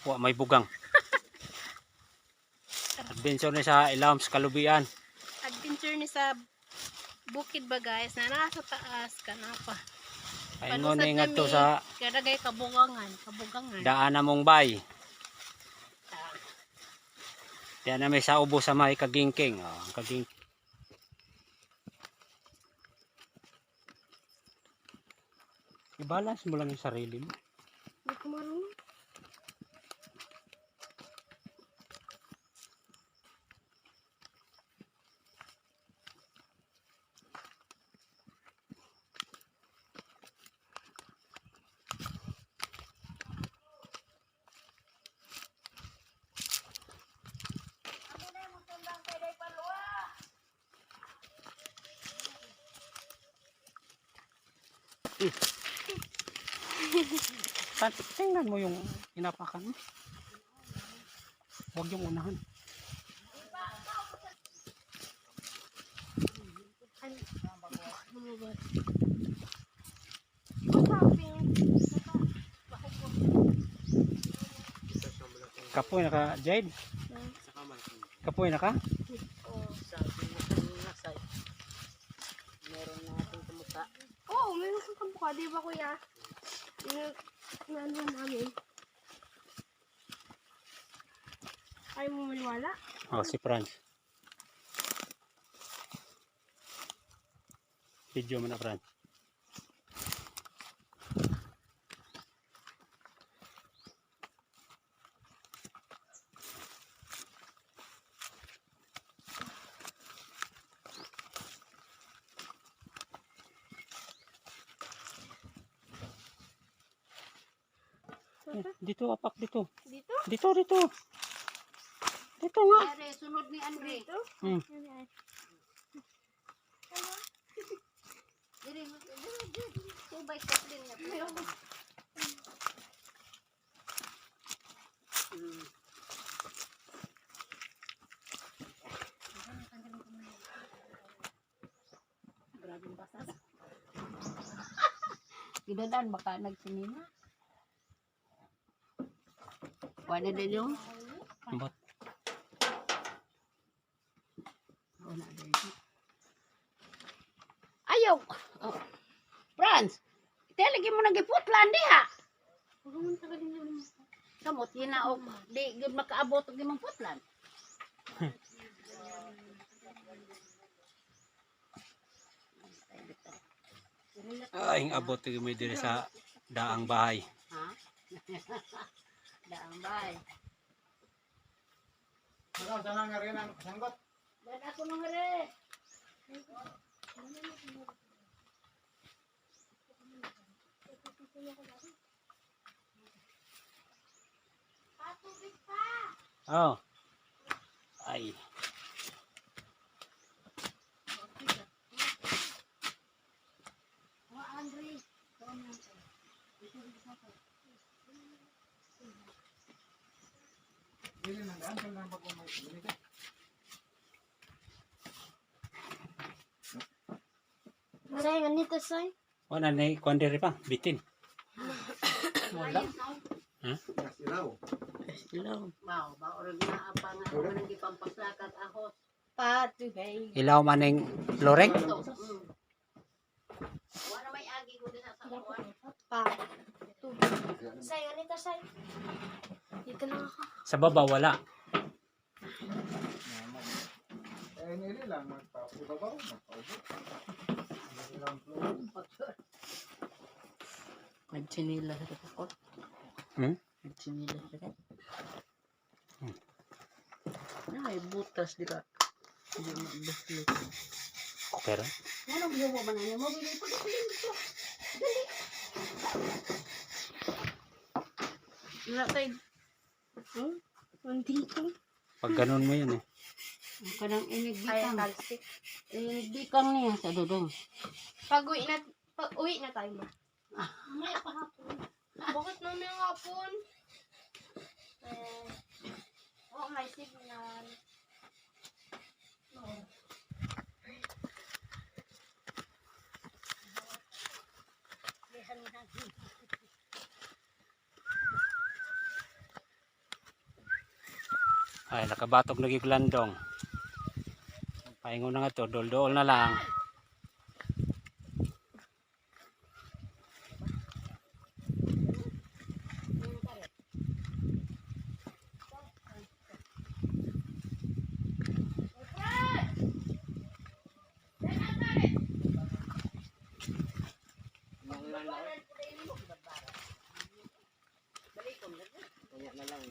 Wa may bugang. Adventure ni sa Ilams Kalubian. Adventure ni sa bukid ba guys na nasa taas kanapa. Ayun ni ngadto sa kadagay kabugangan. daan na mong bay. Diyan na may sa ubo sa may kagingking. Oh, kaging. I-balance mo lang yung sarili mo. Hindi ko marunong. Tingnan mo yung inapakan mo. Huwag yung unahan. Kapoy na ka, Jade? Kapoy na ka? Meron natin kamuka. Oo, meron kang kamuka. Di ba kuya? Ano namin? Ayaw mo maniwala? Oh, si Franz. Video mo na, Franz. Dito, apak dito. Dito? Dito, dito. Dito nga. Andre, sunod ni Andre. Dito? Hmm. Subay ka din na. Grabing basas. Gidadan baka nagsinina. Wala din yung Ambot. ayaw. Oh. Franz, lagi mo nagiputlan diha. Kamot hinaok. Di gud makaabot og imong putlan. Ay, abot yung may dire sa daang bahay. Ha? Daang bay. Ano sana nga rin ang sanggot? Dan ako nang re. Patubig pa. Oh. Ay. Wa Andre. Hindi na daan sa nang pagkumay. Say ganito say. Wala na kuan dire pa, bitin. Wala. Ha? Ilaw. Ilaw. Wow, ba orag na apa nga ako nang gipampaslakat ahos. Patubig. Ilaw maning loreng. Wala may agi ko din sa kuan. Pa. Say ganito say. Dito lang ako. Sa baba wala. Eh, nili lang. Magpaubaw. Magchinila sa kapot. Magchinila sa kapot. Ay, butas di ka. Hindi mo ibaslit. Pero Ano biyo mo ba na niya? Mabili pa dito. Dali. Wala tayo. Nandito. pag ganun mo yun eh. Ang kanang inigdikang. Inigdikang niya sa dudong. Pag-uwi na tayo ba? May pahapon. Bakit namin ang hapon? Oh, may signal. Ay, nakabatok na giglandong. Paingon na nga to, dol-dol na lang. Kanya na lang,